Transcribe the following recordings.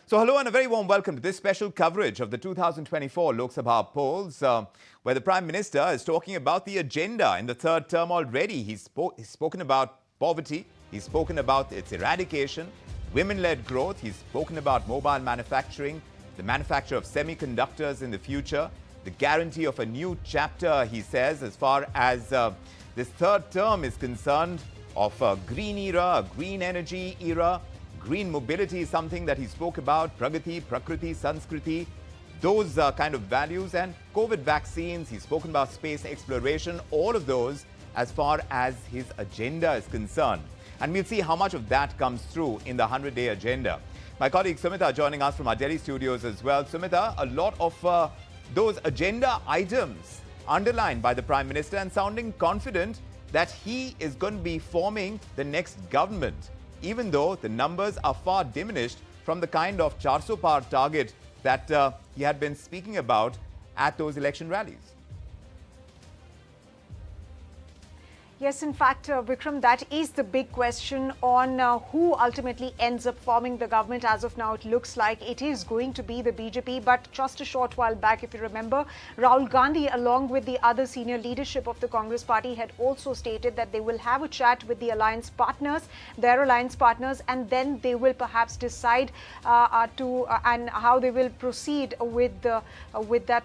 So hello and a very warm welcome to this special coverage of the 2024 Lok Sabha polls, where the Prime Minister is talking about the agenda in the third term already. He's spoken about poverty, he's spoken about its eradication, women-led growth, he's spoken about mobile manufacturing, the manufacture of semiconductors in the future, the guarantee of a new chapter, he says, as far as this third term is concerned, of a green era, a green energy era. Green mobility is something that he spoke about, Pragati, Prakriti, Sanskriti, those kind of values, and COVID vaccines. He's spoken about space exploration, all of those as far as his agenda is concerned. And we'll see how much of that comes through in the 100-day agenda. My colleague Sumita joining us from our Delhi studios as well. Sumita, a lot of those agenda items underlined by the Prime Minister and sounding confident that he is going to be forming the next government, even though the numbers are far diminished from the kind of 400 par target that he had been speaking about at those election rallies. Yes, in fact, Vikram, that is the big question on who ultimately ends up forming the government. As of now, it looks like it is going to be the BJP. But just a short while back, if you remember, Rahul Gandhi, along with the other senior leadership of the Congress party, had also stated that they will have a chat with the alliance partners, their alliance partners, and then they will perhaps decide and how they will proceed with that,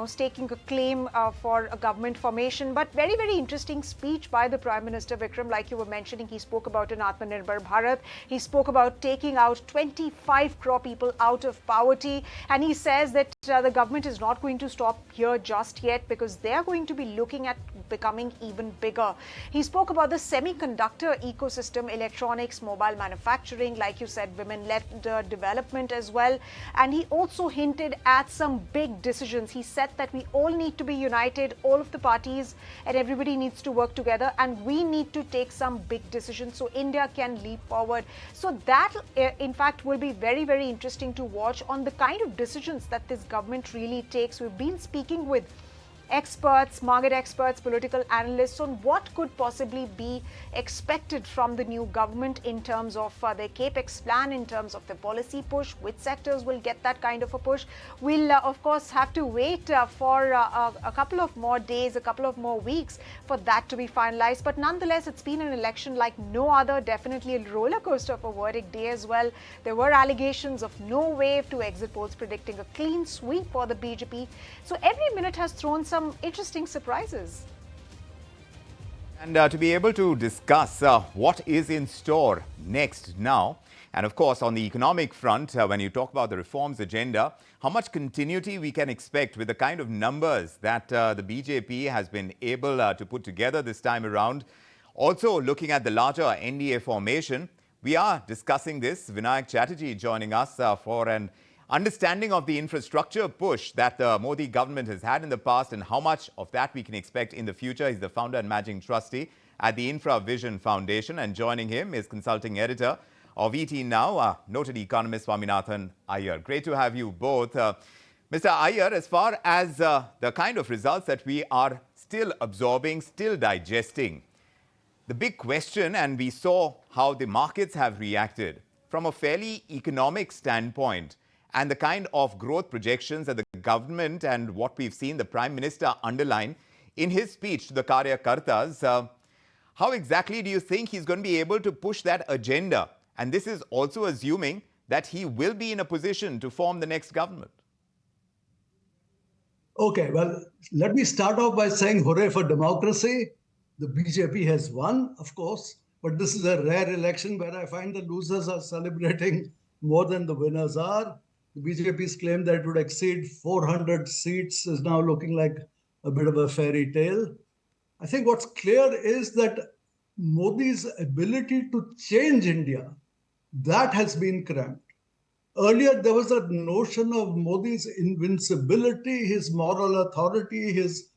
staking a claim for a government formation. But very, very interesting speech by the Prime Minister, Vikram, like you were mentioning. He spoke about an Atmanirbhar Bharat. He spoke about taking out 25 crore people out of poverty. And he says that the government is not going to stop here just yet, because they are going to be looking at becoming even bigger. He spoke about the semiconductor ecosystem, electronics, mobile manufacturing, like you said, women-led development as well. And he also hinted at some big decisions. He said that we all need to be united, all of the parties, and everybody needs to work together, and we need to take some big decisions so India can leap forward. So that, in fact, will be very, very interesting to watch on the kind of decisions that this government really takes. We've been speaking with experts, market experts, political analysts on what could possibly be expected from the new government in terms of their capex plan, in terms of the policy push, which sectors will get that kind of a push. We'll, of course, have to wait for a couple of more days, a couple of more weeks for that to be finalized. But nonetheless, it's been an election like no other, definitely a roller coaster of a verdict day as well. There were allegations of no wave to exit polls predicting a clean sweep for the BJP. So every minute has thrown some interesting surprises. And to be able to discuss what is in store next now, and of course on the economic front, when you talk about the reforms agenda, how much continuity we can expect with the kind of numbers that the BJP has been able to put together this time around. Also looking at the larger NDA formation, we are discussing this. Vinayak Chatterjee joining us for an understanding of the infrastructure push that the Modi government has had in the past and how much of that we can expect in the future. He's the founder and managing trustee at the Infra Vision Foundation, and joining him is consulting editor of ET Now, noted economist Swaminathan Iyer. Great to have you both. Mr. Iyer, as far as the kind of results that we are still absorbing, still digesting, the big question, and we saw how the markets have reacted from a fairly economic standpoint, and the kind of growth projections that the government and what we've seen the Prime Minister underline in his speech to the Karyakartas, how exactly do you think he's going to be able to push that agenda? And this is also assuming that he will be in a position to form the next government. Okay, well, let me start off by saying hooray for democracy. The BJP has won, of course, but this is a rare election where I find the losers are celebrating more than the winners are. The BJP's claim that it would exceed 400 seats is now looking like a bit of a fairy tale. I think what's clear is that Modi's ability to change India, that has been cramped. Earlier, there was a notion of Modi's invincibility, his moral authority, his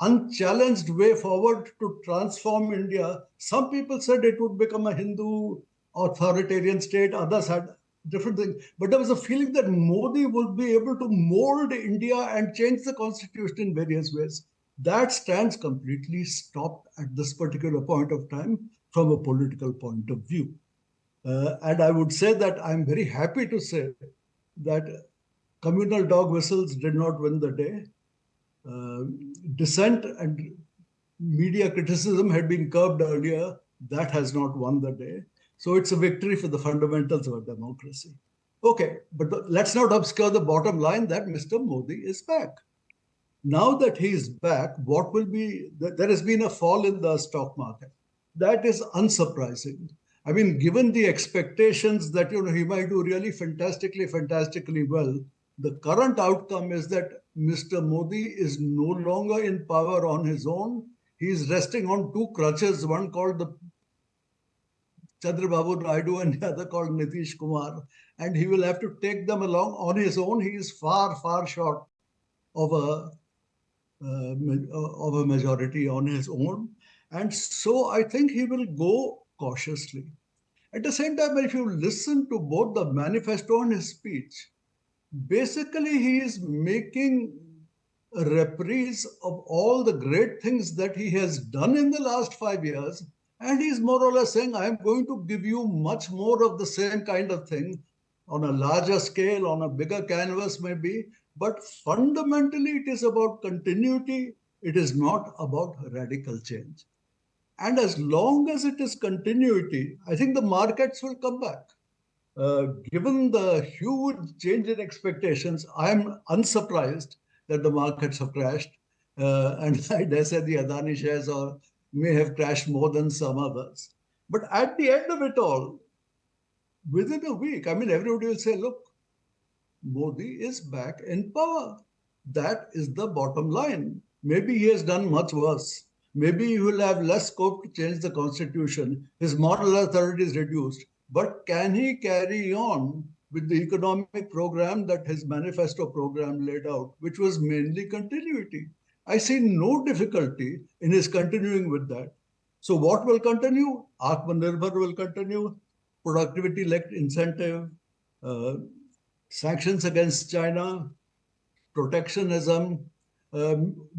unchallenged way forward to transform India. Some people said it would become a Hindu authoritarian state, others had different things. But there was a feeling that Modi would be able to mold India and change the constitution in various ways. That stands completely stopped at this particular point of time from a political point of view. And I would say that I'm very happy to say that communal dog whistles did not win the day. Dissent and media criticism had been curbed earlier. That has not won the day. So it's a victory for the fundamentals of our democracy. Okay, but let's not obscure the bottom line that Mr. Modi is back. Now that he is back, what will be, there has been a fall in the stock market. That is unsurprising. I mean, given the expectations that he might do really fantastically well, the current outcome is that Mr. Modi is no longer in power on his own. He is resting on two crutches, one called the Chandrababu Naidu and the other called Nitish Kumar. And he will have to take them along on his own. He is far short of a majority on his own. And so I think he will go cautiously. At the same time, if you listen to both the manifesto and his speech, basically he is making a reprise of all the great things that he has done in the last 5 years. And he's more or less saying, I'm going to give you much more of the same kind of thing on a larger scale, on a bigger canvas maybe. But fundamentally, it is about continuity. It is not about radical change. And as long as it is continuity, I think the markets will come back. Given the huge change in expectations, I'm unsurprised that the markets have crashed. And I dare say the Adani shares may have crashed more than some others. But at the end of it all, within a week, I mean, everybody will say, look, Modi is back in power. That is the bottom line. Maybe he has done much worse. Maybe he will have less scope to change the constitution. His moral authority is reduced. But can he carry on with the economic program that his manifesto program laid out, which was mainly continuity? I see no difficulty in his continuing with that. So what will continue? Atmanirbhar will continue, productivity-linked incentive, sanctions against China, protectionism.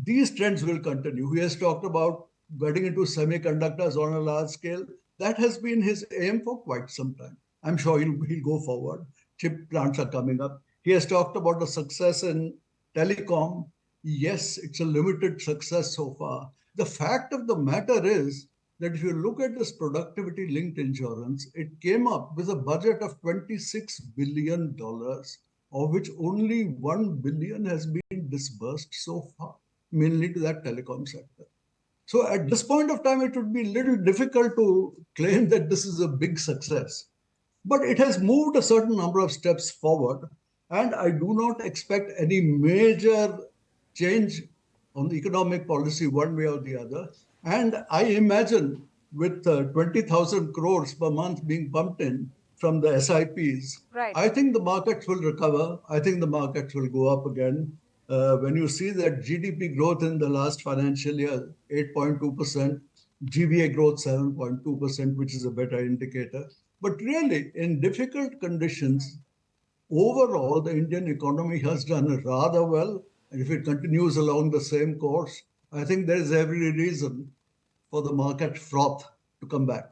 These trends will continue. He has talked about getting into semiconductors on a large scale. That has been his aim for quite some time. I'm sure he'll go forward. Chip plants are coming up. He has talked about the success in telecom. Yes, it's a limited success so far. The fact of the matter is that if you look at this productivity-linked insurance, it came up with a budget of $26 billion, of which only $1 billion has been disbursed so far, mainly to that telecom sector. So at this point of time, it would be a little difficult to claim that this is a big success. But it has moved a certain number of steps forward, and I do not expect any major change on the economic policy one way or the other. And I imagine with 20,000 crores per month being pumped in from the SIPs, Right. I think the markets will recover. I think the markets will go up again. When you see that GDP growth in the last financial year, 8.2%, GVA growth 7.2%, which is a better indicator. But really, in difficult conditions, overall, the Indian economy has done rather well. And if it continues along the same course, I think there is every reason for the market froth to come back.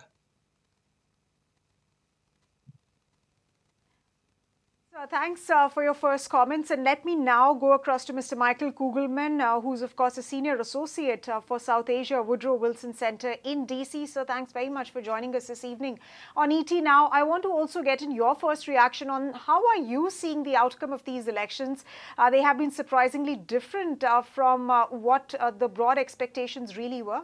Thanks for your first comments. And let me now go across to Mr. Michael Kugelman, who's, of course, a senior associate for South Asia, Woodrow Wilson Center in DC. So thanks very much for joining us this evening on ET Now. I want to also get in your first reaction on how are you seeing the outcome of these elections? They have been surprisingly different from what the broad expectations really were.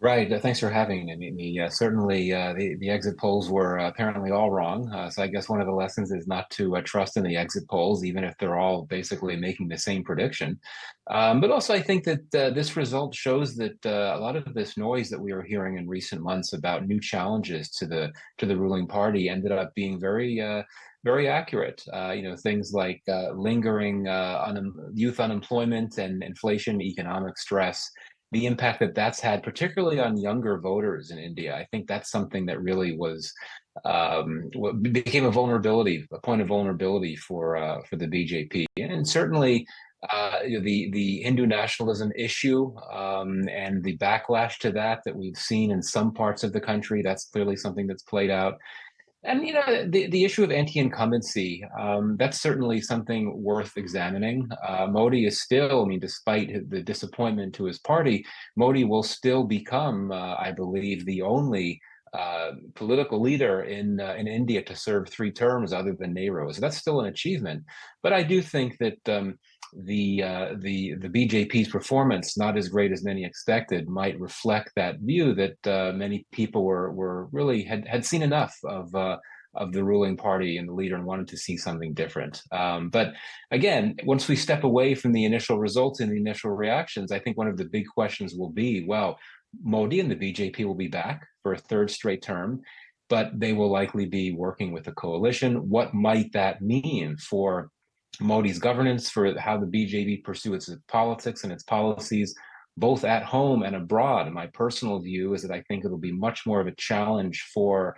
Right. Thanks for having me. Certainly, the exit polls were apparently all wrong. So I guess one of the lessons is not to trust in the exit polls, even if they're all basically making the same prediction. But also, I think that this result shows that a lot of this noise that we were hearing in recent months about new challenges to the ruling party ended up being very accurate. Things like lingering youth unemployment and inflation, economic stress. The impact that that's had, particularly on younger voters in India, I think that's something that really was became a point of vulnerability for the BJP, and certainly the Hindu nationalism issue and the backlash to that we've seen in some parts of the country. That's clearly something that's played out. And the issue of anti-incumbency, that's certainly something worth examining. Modi is still, I mean, despite the disappointment to his party, Modi will still become, I believe, the only political leader in India to serve 3 terms other than Nehru. So that's still an achievement. But I do think that the BJP's performance, not as great as many expected, might reflect that view that many people were really had seen enough of the ruling party and the leader and wanted to see something different. But again, once we step away from the initial results and the initial reactions, I think one of the big questions will be, well, Modi and the BJP will be back for a 3rd straight term, but they will likely be working with a coalition. What might that mean for Modi's governance, for how the BJP pursues its politics and its policies, both at home and abroad? And my personal view is that I think it'll be much more of a challenge for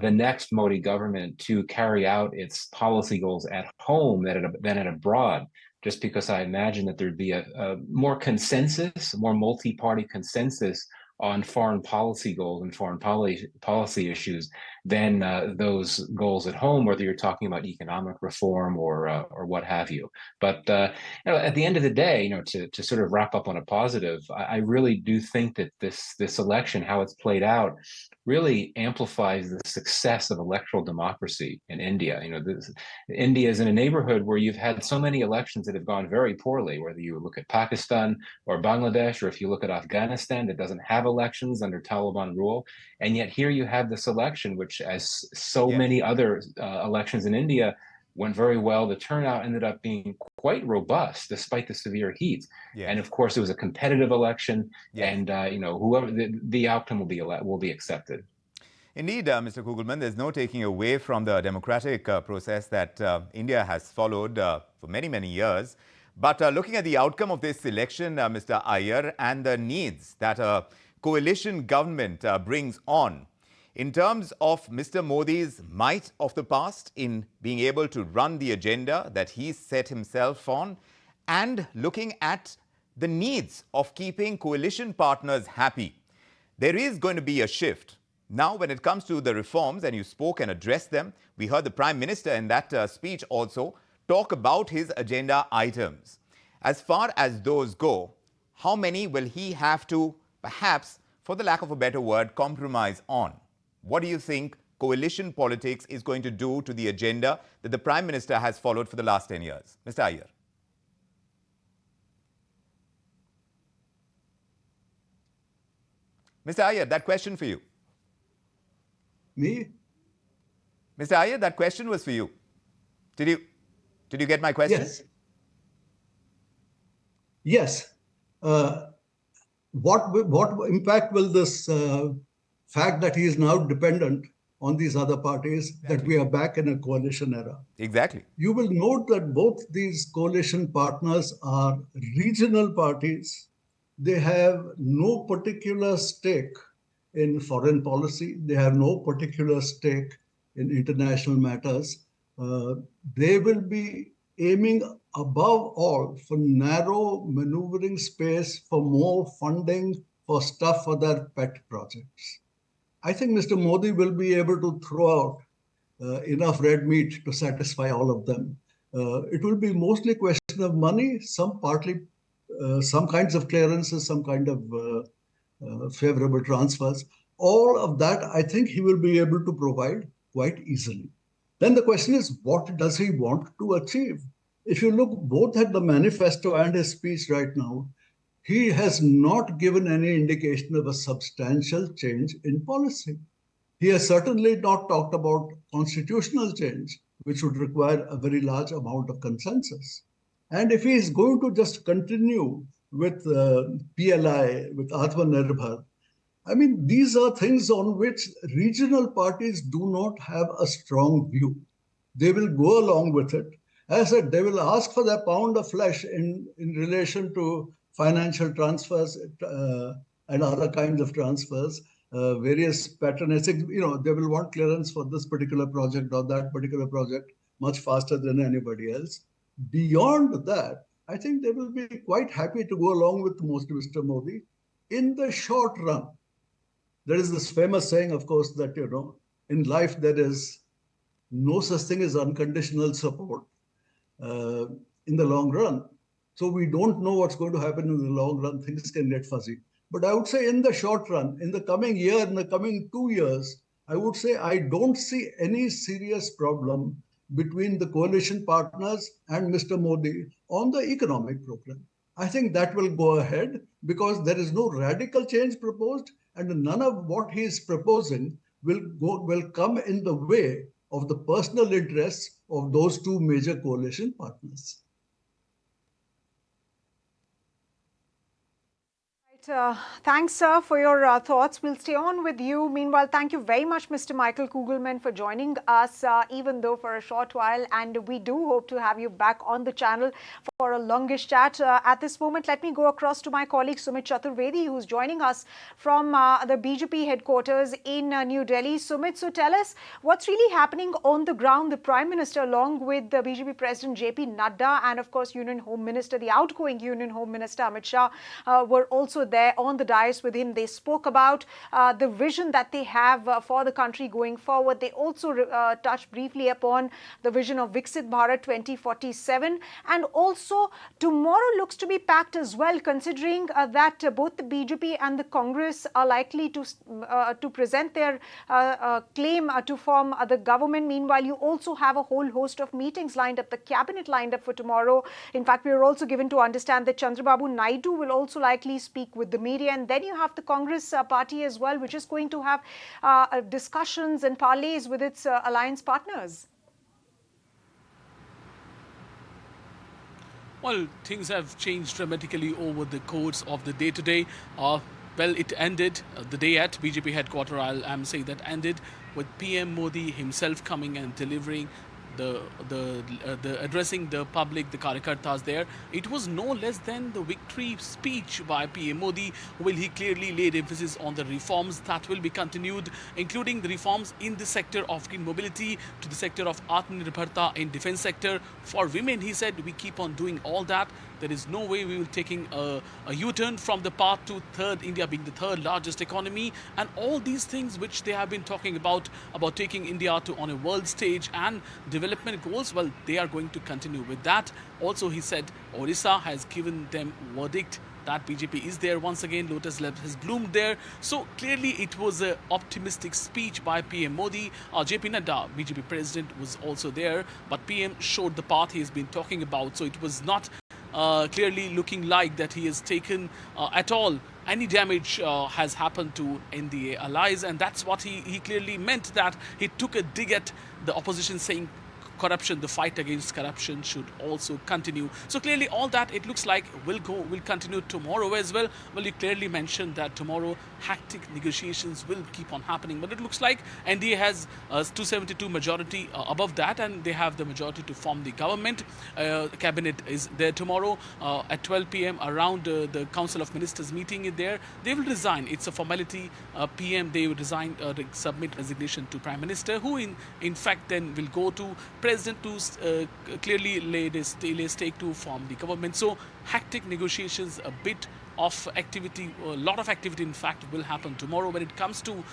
the next Modi government to carry out its policy goals at home than at abroad, just because I imagine that there'd be a more consensus, more multi-party consensus on foreign policy goals and foreign policy issues than those goals at home, whether you're talking about economic reform or what have you. But at the end of the day, to sort of wrap up on a positive, I really do think that this election, how it's played out, really amplifies the success of electoral democracy in India. India is in a neighborhood where you've had so many elections that have gone very poorly, whether you look at Pakistan or Bangladesh, or if you look at Afghanistan that doesn't have elections under Taliban rule. And yet here you have this election, which, as so many other elections in India, went very well. The turnout ended up being quite robust despite the severe heat. And of course, it was a competitive election, and whoever the outcome will be accepted. Indeed, Mr. Kugelman, there's no taking away from the democratic process that India has followed for many, many years. But looking at the outcome of this election, Mr. Iyer, and the needs that a coalition government brings on, in terms of Mr. Modi's might of the past in being able to run the agenda that he set himself on, and looking at the needs of keeping coalition partners happy, there is going to be a shift. Now, when it comes to the reforms, and you spoke and addressed them, we heard the Prime Minister in that speech also talk about his agenda items. As far as those go, how many will he have to, perhaps, for the lack of a better word, compromise on? What do you think coalition politics is going to do to the agenda that the Prime Minister has followed for the last 10 years? Mr. Iyer. Mr. Iyer, that question for you. Me? Mr. Iyer, that question was for you. Did you get my question? Yes. Yes. What impact will this fact that he is now dependent on these other parties, that we are back in a coalition era? Exactly. You will note that both these coalition partners are regional parties. They have no particular stake in foreign policy. They have no particular stake in international matters. They will be aiming above all for narrow maneuvering space for more funding for stuff for their pet projects. I think Mr. Modi will be able to throw out enough red meat to satisfy all of them. It will be mostly a question of money, some kinds of clearances, some kind of favorable transfers. All of that, I think he will be able to provide quite easily. Then the question is, what does he want to achieve? If you look both at the manifesto and his speech right now, he has not given any indication of a substantial change in policy. He has certainly not talked about constitutional change, which would require a very large amount of consensus. And if he is going to just continue with PLI, with Atmanirbhar, I mean, these are things on which regional parties do not have a strong view. They will go along with it. As I said, they will ask for their pound of flesh in relation to financial transfers and other kinds of transfers, various patronage. They will want clearance for this particular project or that particular project much faster than anybody else. Beyond that, I think they will be quite happy to go along with Mr. Modi in the short run. There is this famous saying, of course, that, in life there is no such thing as unconditional support uh, in the long run. So we don't know what's going to happen in the long run. Things can get fuzzy. But I would say in the short run, in the coming year, in the coming 2 years, I would say I don't see any serious problem between the coalition partners and Mr. Modi on the economic program. I think that will go ahead because there is no radical change proposed, and none of what he is proposing will come in the way of the personal interests of those two major coalition partners. Thanks, sir, for your thoughts. We'll stay on with you. Meanwhile, thank you very much, Mr. Michael Kugelman, for joining us, even though for a short while. And we do hope to have you back on the channel for a longish chat. At this moment, let me go across to my colleague Sumit Chaturvedi, who's joining us from the BJP headquarters in New Delhi. Sumit, so tell us what's really happening on the ground. The Prime Minister, along with the BJP President JP Nadda and, of course, Union Home Minister, the outgoing Union Home Minister Amit Shah, were also there on the dais with him. They spoke about the vision that they have for the country going forward. They also touched briefly upon the vision of Viksit Bharat 2047. And also, tomorrow looks to be packed as well, considering that both the BJP and the Congress are likely to present their claim to form the government. Meanwhile, you also have a whole host of meetings lined up, the cabinet lined up for tomorrow. In fact, we are also given to understand that Chandrababu Naidu will also likely speak with the media, and then you have the Congress party as well, which is going to have discussions and parleys with its alliance partners. Well, things have changed dramatically over the course of the day today. Well, it ended the day at BJP headquarters. I'm saying that ended with PM Modi himself coming and delivering the addressing the public, the Karyakartas there. It was no less than the victory speech by PM Modi, where he clearly laid emphasis on the reforms that will be continued, including the reforms in the sector of green mobility, to the sector of Atmanirbharta in defense sector. For women, he said, we keep on doing all that. There is no way we will taking a U-turn from the path to India being the third largest economy, and all these things which they have been talking about taking India to on a world stage and development goals. Well, they are going to continue with that. Also, he said Orissa has given them verdict that BJP is there once again. Lotus has bloomed there. So clearly it was an optimistic speech by PM Modi. JP Nadda, BJP president, was also there, but PM showed the path he has been talking about. So it was not clearly looking like that he has taken at all any damage has happened to NDA allies, and that's what he clearly meant, that he took a dig at the opposition, saying corruption, the fight against corruption should also continue. So clearly all that, it looks like, will continue tomorrow as well. Well, you clearly mentioned that tomorrow hectic negotiations will keep on happening, but it looks like NDA has 272 majority above that, and they have the majority to form the government. Cabinet is there tomorrow at 12 p.m. around the Council of Ministers meeting is there. They will resign. It's a formality. PM, they will resign, submit resignation to Prime Minister, who in fact then will go to President to clearly lay stake to form the government. So hectic negotiations, a bit of activity, a lot of activity in fact will happen tomorrow when it comes to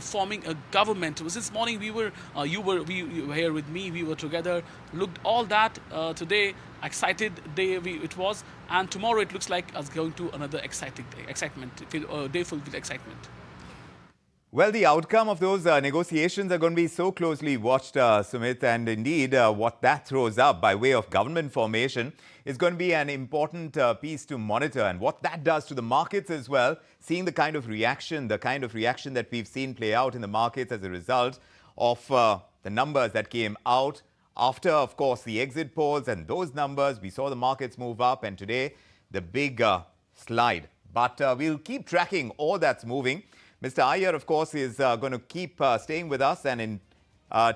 forming a government. This morning you were here with me, we were together, looked all that today, excited day it was, and tomorrow it looks like us going to another exciting day, day full with excitement. Well, the outcome of those negotiations are going to be so closely watched, Sumit, and indeed what that throws up by way of government formation is going to be an important piece to monitor, and what that does to the markets as well, seeing the kind of reaction that we've seen play out in the markets as a result of the numbers that came out after, of course, the exit polls, and those numbers, we saw the markets move up, and today the big slide. But we'll keep tracking all that's moving. Mr. Iyer, of course, is going to keep staying with us and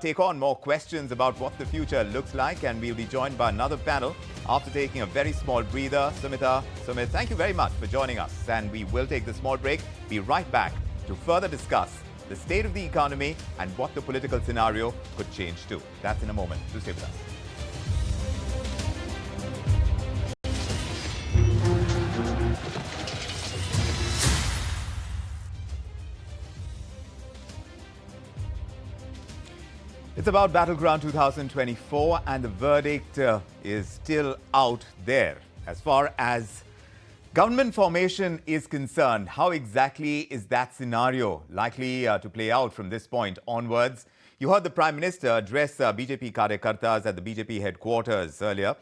take on more questions about what the future looks like. And we'll be joined by another panel after taking a very small breather. Sumit, thank you very much for joining us. And we will take the small break. Be right back to further discuss the state of the economy and what the political scenario could change to. That's in a moment. Do stay with us. It's about Battleground 2024, and the verdict is still out there. As far as government formation is concerned, how exactly is that scenario likely to play out from this point onwards? You heard the Prime Minister address BJP Karyakartas at the BJP headquarters earlier.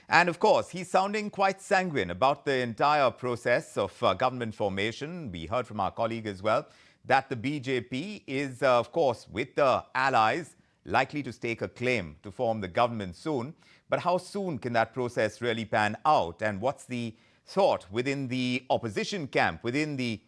And of course, he's sounding quite sanguine about the entire process of government formation. We heard from our colleague as well that the BJP is, of course, with the allies, likely to stake a claim to form the government soon. But how soon can that process really pan out? And what's the thought within the opposition camp, within the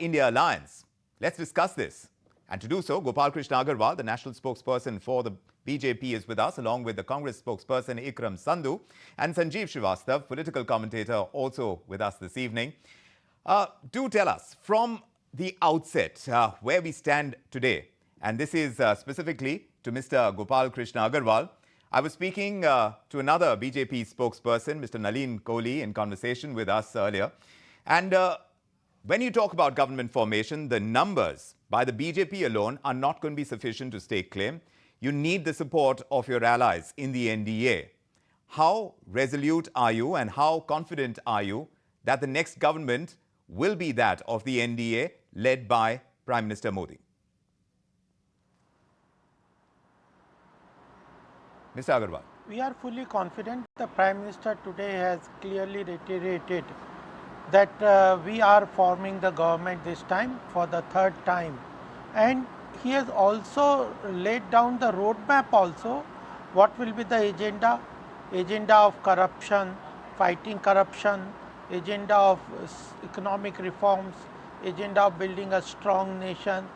India Alliance? Let's discuss this. And to do so, Gopal Krishna Agarwal, the national spokesperson for the BJP, is with us, along with the Congress spokesperson Ikram Sandhu and Sanjeev Srivastava, political commentator, also with us this evening. Do tell us, from the outset, where we stand today. And this is specifically to Mr. Gopal Krishna Agarwal. I was speaking to another BJP spokesperson, Mr. Nalin Kohli, in conversation with us earlier. And when you talk about government formation, the numbers by the BJP alone are not going to be sufficient to stake claim. You need the support of your allies in the NDA. How resolute are you and how confident are you that the next government will be that of the NDA led by Prime Minister Modi? Mr. Agarwal. We are fully confident. The Prime Minister today has clearly reiterated that we are forming the government this time for the third time, and he has also laid down the roadmap also, what will be the agenda of corruption, fighting corruption, agenda of economic reforms, agenda of building a strong nation,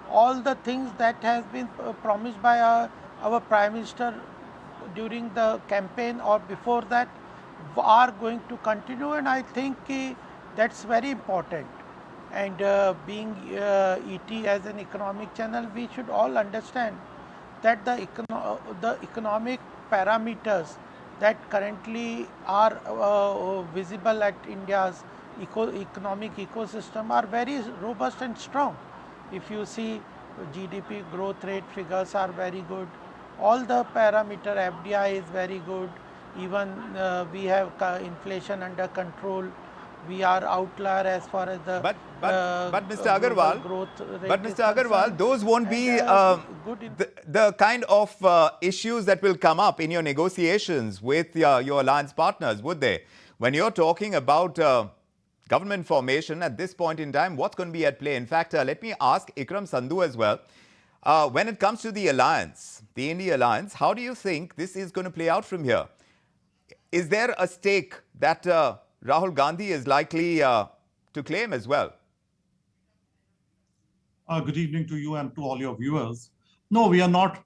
all the things that has been promised by our Prime Minister during the campaign or before that are going to continue, and I think that's very important. And being ET as an economic channel, we should all understand that the economic parameters that currently are visible at India's economic ecosystem are very robust and strong. If you see, GDP growth rate figures are very good. All the parameter, FDI is very good. Even we have inflation under control. We are outlier as far as the but Mr. Agarwal, growth rate. But Mr. Agarwal, those won't be the kind of issues that will come up in your negotiations with your alliance partners, would they? When you're talking about government formation at this point in time, what's going to be at play? In fact, let me ask Ikram Sandhu as well. When it comes to the alliance, the India Alliance, how do you think this is going to play out from here? Is there a stake that Rahul Gandhi is likely to claim as well? Good evening to you and to all your viewers. No, we are not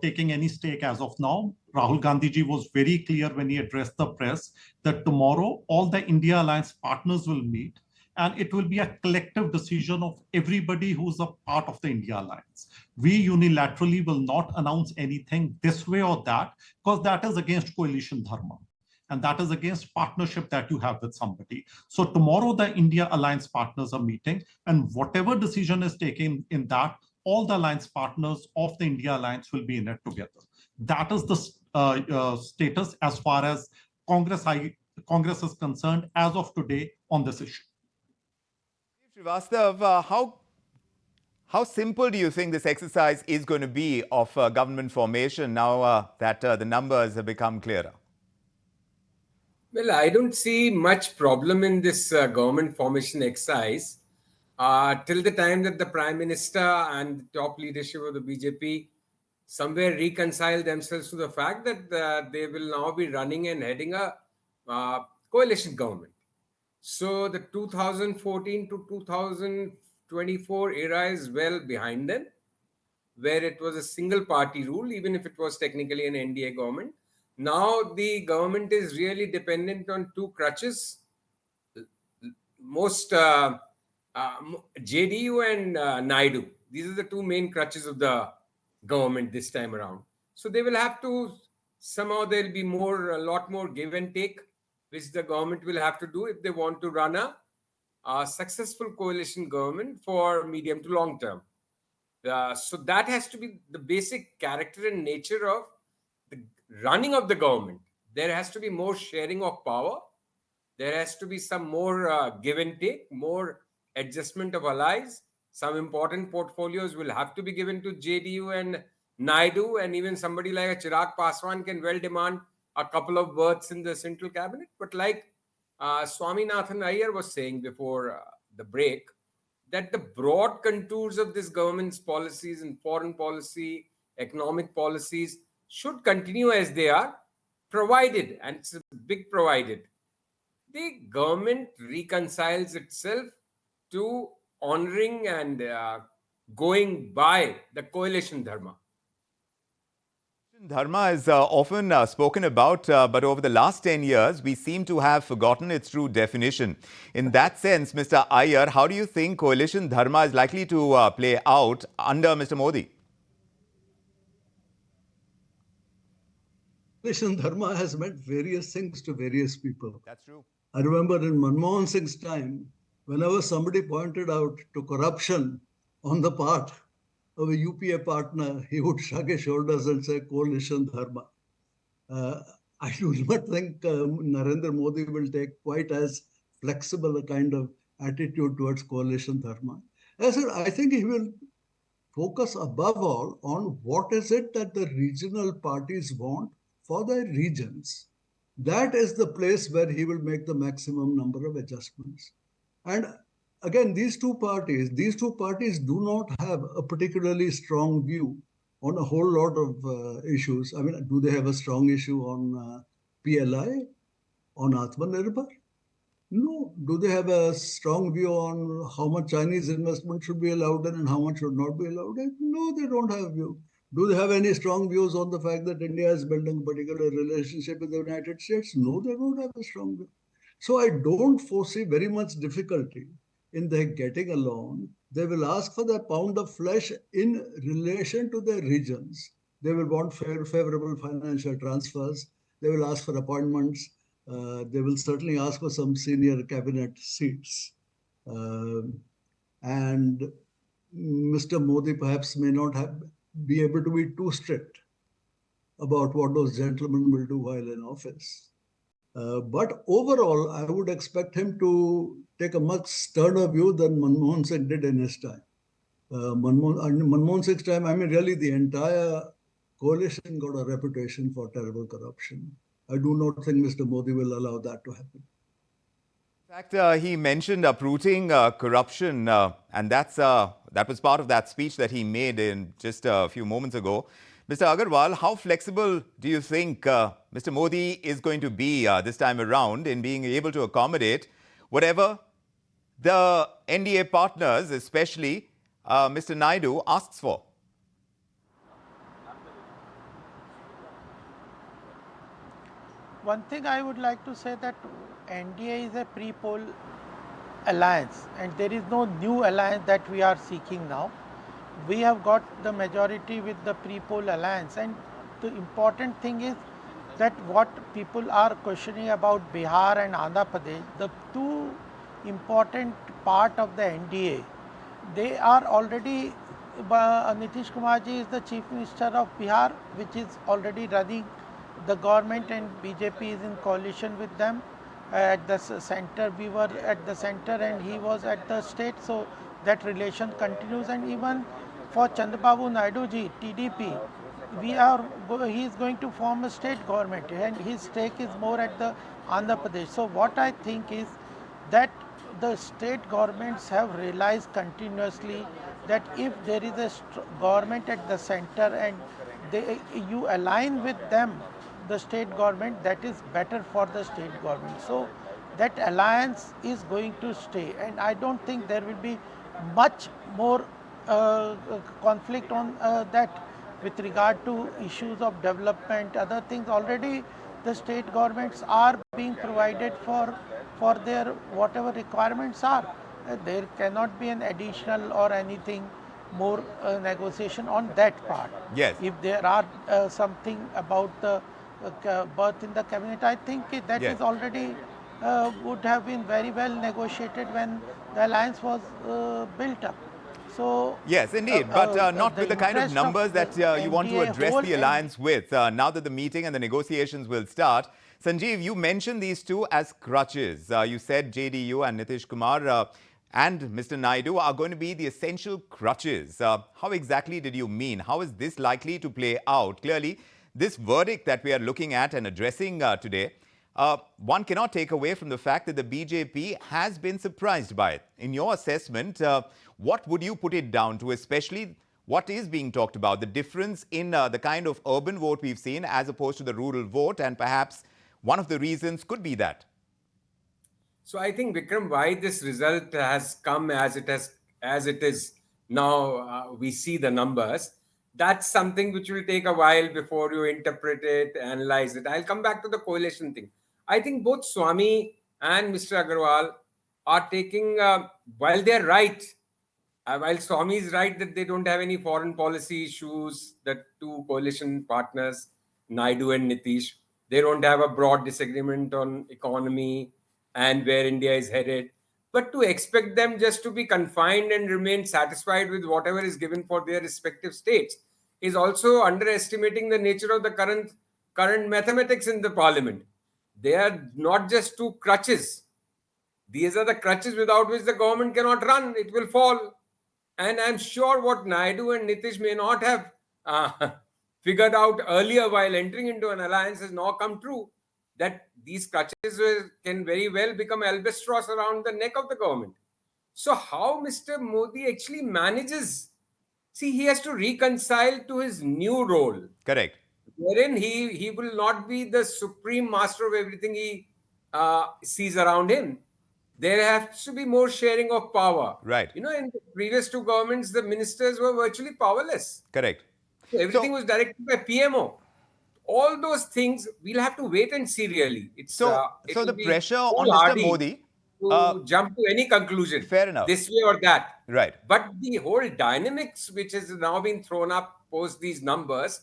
taking any stake as of now. Rahul Gandhi ji was very clear when he addressed the press that tomorrow all the India Alliance partners will meet, and it will be a collective decision of everybody who's a part of the India Alliance. We unilaterally will not announce anything this way or that, because that is against coalition dharma. And that is against partnership that you have with somebody. So tomorrow the India Alliance partners are meeting, and whatever decision is taken in that, all the alliance partners of the India Alliance will be in it together. That is the status as far as Congress is concerned as of today on this issue. Srivastava, how simple do you think this exercise is going to be of government formation now that the numbers have become clearer? Well, I don't see much problem in this government formation exercise till the time that the Prime Minister and the top leadership of the BJP somewhere reconcile themselves to the fact that they will now be running and heading a coalition government. So the 2014 to 2024 era is well behind them, where it was a single party rule, even if it was technically an NDA government. Now the government is really dependent on two crutches. Most JDU and Naidu. These are the two main crutches of the government this time around. So they will have to, somehow there'll be a lot more give and take, which the government will have to do if they want to run a successful coalition government for medium to long term. So that has to be the basic character and nature of the running of the government. There has to be more sharing of power. There has to be some more give and take, more adjustment of allies. Some important portfolios will have to be given to JDU and Naidu, and even somebody like a Chirag Paswan can well demand a couple of berths in the central cabinet. But like Swaminathan Iyer was saying before the break, that the broad contours of this government's policies and foreign policy, economic policies should continue as they are, provided, and it's a big provided, the government reconciles itself to honoring and going by the coalition dharma. Dharma is often spoken about, but over the last 10 years, we seem to have forgotten its true definition. In that sense, Mr. Iyer, how do you think coalition dharma is likely to play out under Mr. Modi? Coalition dharma has meant various things to various people. That's true. I remember in Manmohan Singh's time, whenever somebody pointed out to corruption on the part of a UPA partner, he would shrug his shoulders and say, coalition dharma. I do not think Narendra Modi will take quite as flexible a kind of attitude towards coalition dharma. As I said, I think he will focus above all on what is it that the regional parties want for their regions. That is the place where he will make the maximum number of adjustments. And again, these two parties do not have a particularly strong view on a whole lot of issues. I mean, do they have a strong issue on PLI, on Atmanirbhar? No. Do they have a strong view on how much Chinese investment should be allowed in and how much should not be allowed in? No, they don't have a view. Do they have any strong views on the fact that India is building a particular relationship with the United States? No, they don't have a strong view. So I don't foresee very much difficulty in their getting along. They will ask for their pound of flesh in relation to their regions. They will want favorable financial transfers. They will ask for appointments. They will certainly ask for some senior cabinet seats. And Mr. Modi perhaps may not be able to be too strict about what those gentlemen will do while in office. But overall, I would expect him to take a much sterner view than Manmohan Singh did in his time. Manmohan Singh's time, I mean, really the entire coalition got a reputation for terrible corruption. I do not think Mr. Modi will allow that to happen. In fact, he mentioned uprooting corruption, and that was part of that speech that he made in just a few moments ago. Mr. Agarwal, how flexible do you think Mr. Modi is going to be this time around in being able to accommodate whatever the NDA partners, especially Mr. Naidu, asks for? One thing I would like to say that NDA is a pre-poll alliance and there is no new alliance that we are seeking now. We have got the majority with the pre-poll alliance, and the important thing is that what people are questioning about Bihar and Andhra Pradesh, the two important part of the NDA, they are already, Nitish Kumar ji is the Chief Minister of Bihar, which is already running the government, and BJP is in coalition with them. At the center, we were at the center and he was at the state, so that relation continues. And even for Chandrababu Naidu ji, TDP, he is going to form a state government and his stake is more at the Andhra Pradesh. So what I think is that the state governments have realized continuously that if there is a government at the center and you align with them, the state government, that is better for the state government. So that alliance is going to stay, and I don't think there will be much more conflict on that with regard to issues of development, other things. Already the state governments are being provided for their whatever requirements are. There cannot be an additional or anything more negotiation on that part. Yes. If there are something about the birth in the cabinet, I think that is already would have been very well negotiated when the alliance was built up. So, Yes, indeed, but not with the kind of interest numbers that you want to NDA address whole the alliance with. Now that the meeting and the negotiations will start, Sanjeev, you mentioned these two as crutches. You said JDU and Nitish Kumar and Mr. Naidu are going to be the essential crutches. How exactly did you mean? How is this likely to play out? Clearly, this verdict that we are looking at and addressing today, one cannot take away from the fact that the BJP has been surprised by it. In your assessment, what would you put it down to, especially what is being talked about, the difference in the kind of urban vote we've seen as opposed to the rural vote, and perhaps one of the reasons could be that? So I think, Vikram, why this result has come as it is now, we see the numbers. That's something which will take a while before you interpret it, analyze it. I'll come back to the coalition thing. I think both Swami and Mr. Agarwal are taking, while they're right, while Swami is right that they don't have any foreign policy issues, the two coalition partners, Naidu and Nitish, they don't have a broad disagreement on economy and where India is headed. But to expect them just to be confined and remain satisfied with whatever is given for their respective states is also underestimating the nature of the current mathematics in the parliament. They are not just two crutches. These are the crutches without which the government cannot run. It will fall. And I'm sure what Naidu and Nitish may not have figured out earlier while entering into an alliance has now come true, that these crutches can very well become albatross around the neck of the government. So how Mr. Modi actually manages, see, he has to reconcile to his new role. Correct. Wherein he will not be the supreme master of everything he sees around him. There has to be more sharing of power. Right. You know, in the previous two governments, the ministers were virtually powerless. Correct. So everything was directed by PMO. All those things, we'll have to wait and see really. So it will the be pressure on Mr. foolhardy Modi, to jump to any conclusion. fair enough. This way or that. Right. But the whole dynamics which has now been thrown up post these numbers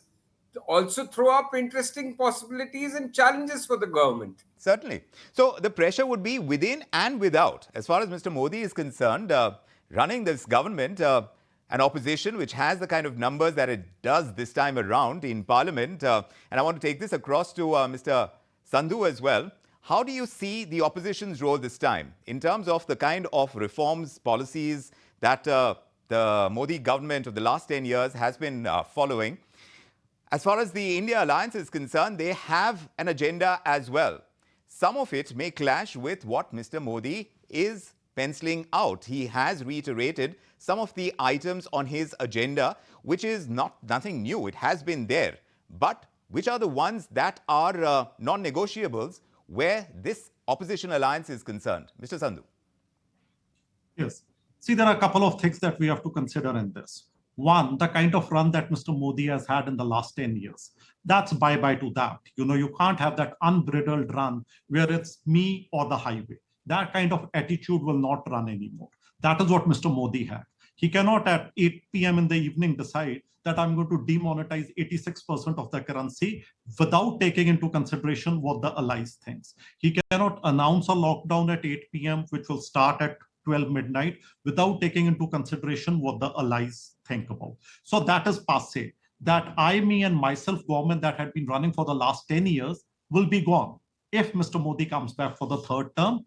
also throw up interesting possibilities and challenges for the government. Certainly. So the pressure would be within and without. As far as Mr. Modi is concerned, running this government, an opposition which has the kind of numbers that it does this time around in Parliament, and I want to take this across to Mr. Sandhu as well. How do you see the opposition's role this time in terms of the kind of reforms, policies that the Modi government of the last 10 years has been following? As far as the India alliance is concerned, they have an agenda as well. Some of it may clash with what Mr. Modi is penciling out. He has reiterated some of the items on his agenda, which is nothing new. It has been there. But which are the ones that are non-negotiables where this opposition alliance is concerned? Mr. Sandhu. Yes. See, there are a couple of things that we have to consider in this. One, the kind of run that Mr. Modi has had in the last 10 years. That's bye-bye to that. You know, you can't have that unbridled run where it's me or the highway. That kind of attitude will not run anymore. That is what Mr. Modi had. He cannot at 8 p.m. in the evening decide that I'm going to demonetize 86% of the currency without taking into consideration what the allies thinks. He cannot announce a lockdown at 8 p.m., which will start at 12 midnight without taking into consideration what the allies think about. So that is passé. That me and myself government that had been running for the last 10 years will be gone if Mr. Modi comes back for the third term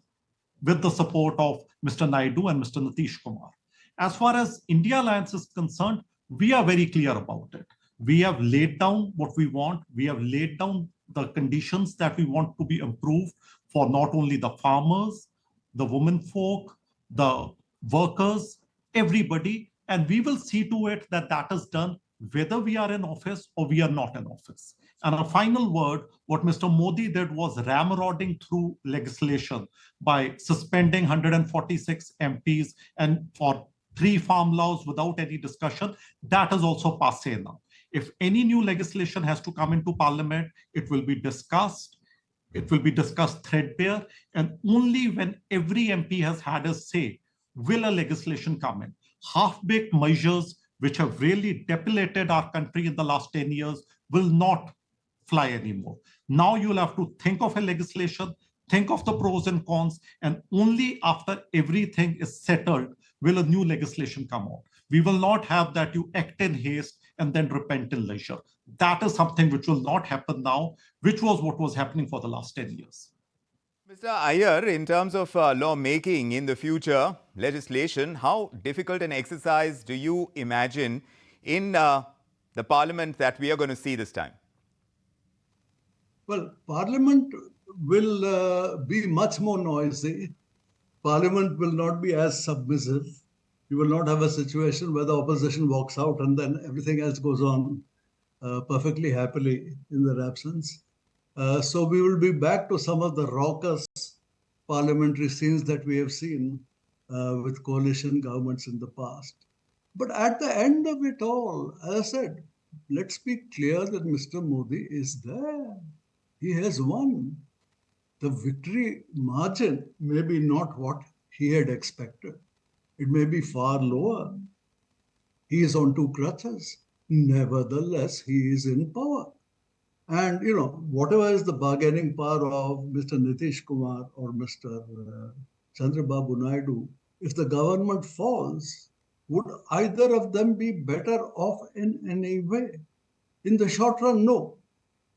with the support of Mr. Naidu and Mr. Nitish Kumar. As far as India Alliance is concerned, we are very clear about it. We have laid down what we want. We have laid down the conditions that we want to be improved for not only the farmers, the women folk, the workers, everybody, and we will see to it that that is done whether we are in office or we are not in office. And a final word, what Mr. Modi did was ramrodding through legislation by suspending 146 MPs and for 3 farm laws without any discussion. That is also passé now. If any new legislation has to come into parliament, it will be discussed. It will be discussed threadbare, and only when every MP has had a say will a legislation come in. Half-baked measures which have really depilated our country in the last 10 years will not fly anymore. Now you'll have to think of a legislation, think of the pros and cons, and only after everything is settled will a new legislation come out. We will not have that you act in haste and then repent in leisure. That is something which will not happen now, which was what was happening for the last 10 years. Mr. Iyer, in terms of lawmaking in the future, legislation, how difficult an exercise do you imagine in the parliament that we are going to see this time? Well, Parliament will be much more noisy. Parliament will not be as submissive. You will not have a situation where the opposition walks out and then everything else goes on perfectly happily in their absence. So we will be back to some of the raucous parliamentary scenes that we have seen with coalition governments in the past. But at the end of it all, as I said, let's be clear that Mr. Modi is there. He has won. The victory margin may be not what he had expected. It may be far lower. He is on two crutches. Nevertheless, he is in power. And, whatever is the bargaining power of Mr. Nitish Kumar or Mr. Chandrababu Naidu, if the government falls, would either of them be better off in any way? In the short run, no.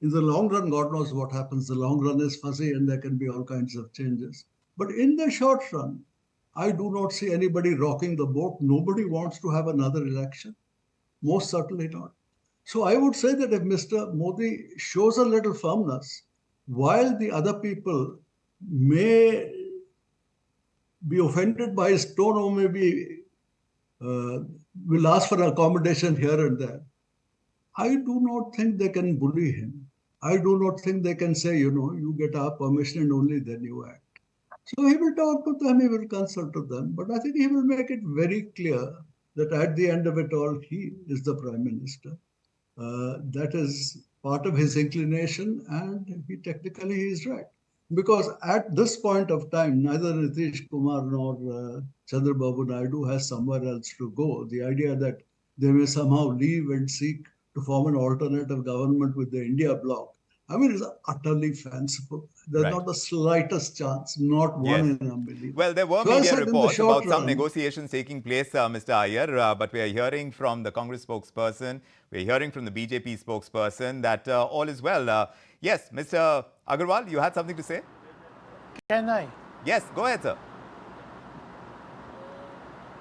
In the long run, God knows what happens. The long run is fuzzy and there can be all kinds of changes. But in the short run, I do not see anybody rocking the boat. Nobody wants to have another election. Most certainly not. So I would say that if Mr. Modi shows a little firmness, while the other people may be offended by his tone or maybe will ask for accommodation here and there, I do not think they can bully him. I do not think they can say, you get our permission and only then you act. So he will talk to them, he will consult to them, but I think he will make it very clear that at the end of it all, he is the Prime Minister. That is part of his inclination, and he technically is right. Because at this point of time, neither Nitish Kumar nor Chandrababu Naidu has somewhere else to go. The idea that they may somehow leave and seek to form an alternative government with the India bloc, it's utterly fanciful. There's not the slightest chance, not one in a million. Well, there were media reports about some negotiations taking place, Mr. Iyer, but we are hearing from the Congress spokesperson, we're hearing from the BJP spokesperson that all is well. Yes, Mr. Agarwal, you had something to say? Can I? Yes, go ahead, sir.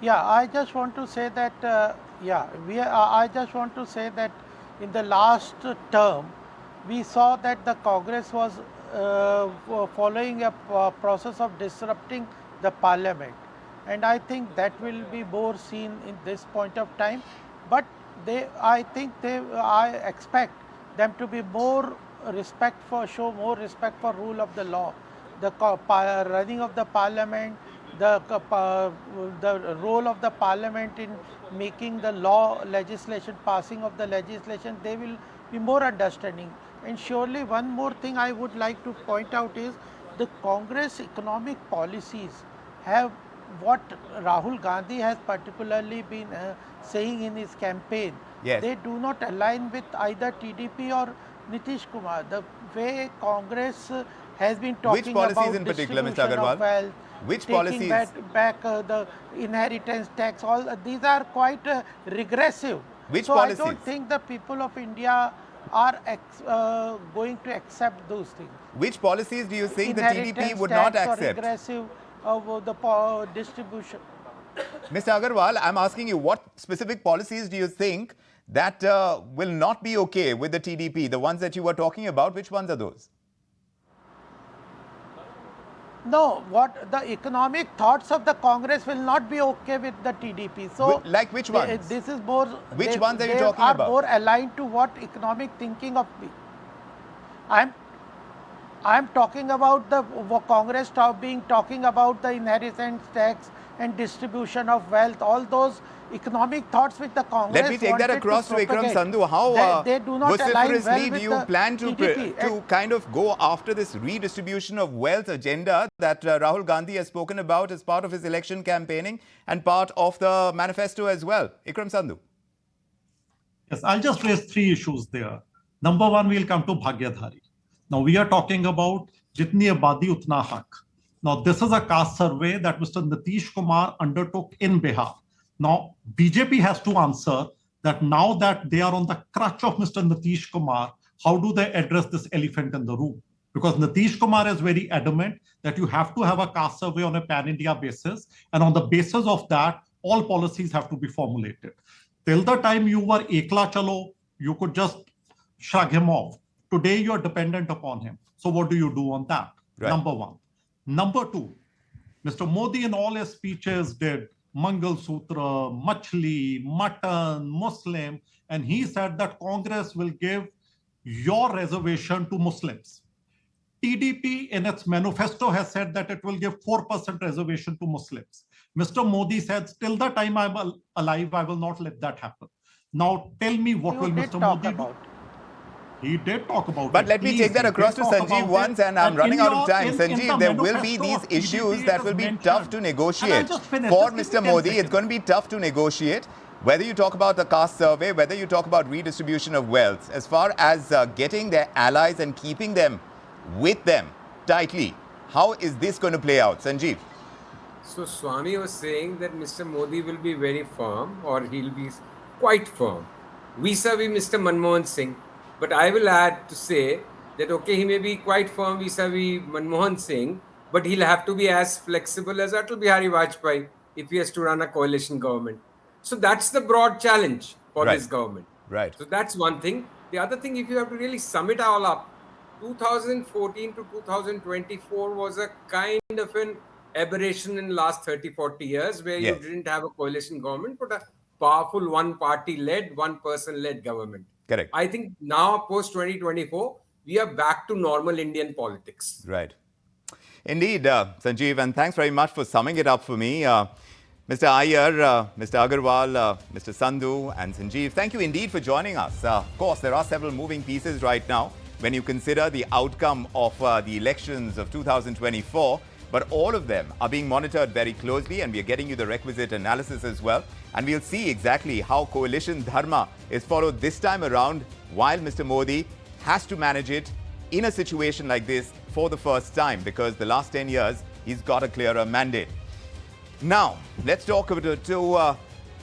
Yeah, I just want to say that, I just want to say that in the last term, we saw that the Congress was following a process of disrupting the parliament. And I think that will be more seen in this point of time. But I expect them to be show more respect for rule of the law, the running of the parliament, the role of the parliament in making the legislation, passing of the legislation. They will be more understanding. And surely one more thing I would like to point out is the Congress economic policies have what Rahul Gandhi has particularly been saying in his campaign. Yes. They do not align with either TDP or Nitish Kumar. The way Congress has been talking about in particular, Mr. Agarwal? Of wealth, Which taking policies? back the inheritance tax, all these are quite regressive. Which so policies? I don't think the people of India are going to accept those things. Which policies do you think the TDP would not accept? Or regressive the distribution. Mr. Agarwal, I'm asking you, what specific policies do you think that will not be okay with the TDP? The ones that you were talking about, which ones are those? No, what the economic thoughts of the Congress will not be okay with the TDP. So, like which ones? This is more. Which ones are you talking about? They are more aligned to what economic thinking of. I'm talking about the Congress talking about the inheritance tax and distribution of wealth. All those economic thoughts which the Congress. Let me take that across to Vikram Sandhu. How they do not vociferously do you plan to kind of go after this redistribution of wealth agenda that Rahul Gandhi has spoken about as part of his election campaigning and part of the manifesto as well? Vikram Sandhu. Yes, I'll just raise three issues there. Number one, we'll come to Bhagyadhari. Now, we are talking about Jitni Abadi Utna Hak. Now, this is a caste survey that Mr. Nitish Kumar undertook in Bihar. Now, BJP has to answer that now that they are on the crutch of Mr. Nitish Kumar, how do they address this elephant in the room? Because Nitish Kumar is very adamant that you have to have a caste survey on a pan-India basis. And on the basis of that, all policies have to be formulated. Till the time you were Ekla Chalo, you could just shrug him off. Today, you are dependent upon him. So what do you do on that? Right. Number one. Number two, Mr. Modi in all his speeches did Mangal Sutra, Machli, Mutton, Muslim, and he said that Congress will give your reservation to Muslims. TDP in its manifesto has said that it will give 4% reservation to Muslims. Mr. Modi said, till the time I'm alive, I will not let that happen. Now tell me what will Mr. Modi do? He did talk about it. But let me take that across to Sanjeev once, and I'm running out of time. Sanjeev, there will be these issues that will be tough to negotiate. For Mr. Modi, it's going to be tough to negotiate. Whether you talk about the caste survey, whether you talk about redistribution of wealth, as far as getting their allies and keeping them with them tightly, how is this going to play out? Sanjeev? So Swami was saying that Mr. Modi will be very firm, or he'll be quite firm vis-a-vis Mr. Manmohan Singh. But I will add to say that, okay, he may be quite firm vis-a-vis Manmohan Singh, but he'll have to be as flexible as Atal Bihari Vajpayee if he has to run a coalition government. So that's the broad challenge for this government. Right. So that's one thing. The other thing, if you have to really sum it all up, 2014 to 2024 was a kind of an aberration in the last 30-40 years where you didn't have a coalition government, but a powerful one-party-led, one-person-led government. Correct. I think now, post-2024, we are back to normal Indian politics. Right. Indeed, Sanjeev, and thanks very much for summing it up for me. Mr. Iyer, Mr. Agarwal, Mr. Sandhu and Sanjeev, thank you indeed for joining us. Of course, there are several moving pieces right now when you consider the outcome of the elections of 2024. But all of them are being monitored very closely, and we are getting you the requisite analysis as well. And we'll see exactly how coalition dharma is followed this time around, while Mr. Modi has to manage it in a situation like this for the first time, because the last 10 years, he's got a clearer mandate. Now, let's talk to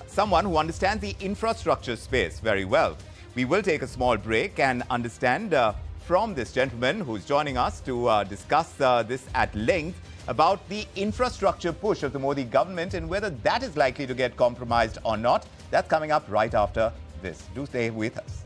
someone who understands the infrastructure space very well. We will take a small break and understand from this gentleman who's joining us to discuss this at length about the infrastructure push of the Modi government and whether that is likely to get compromised or not. That's coming up right after this. Do stay with us.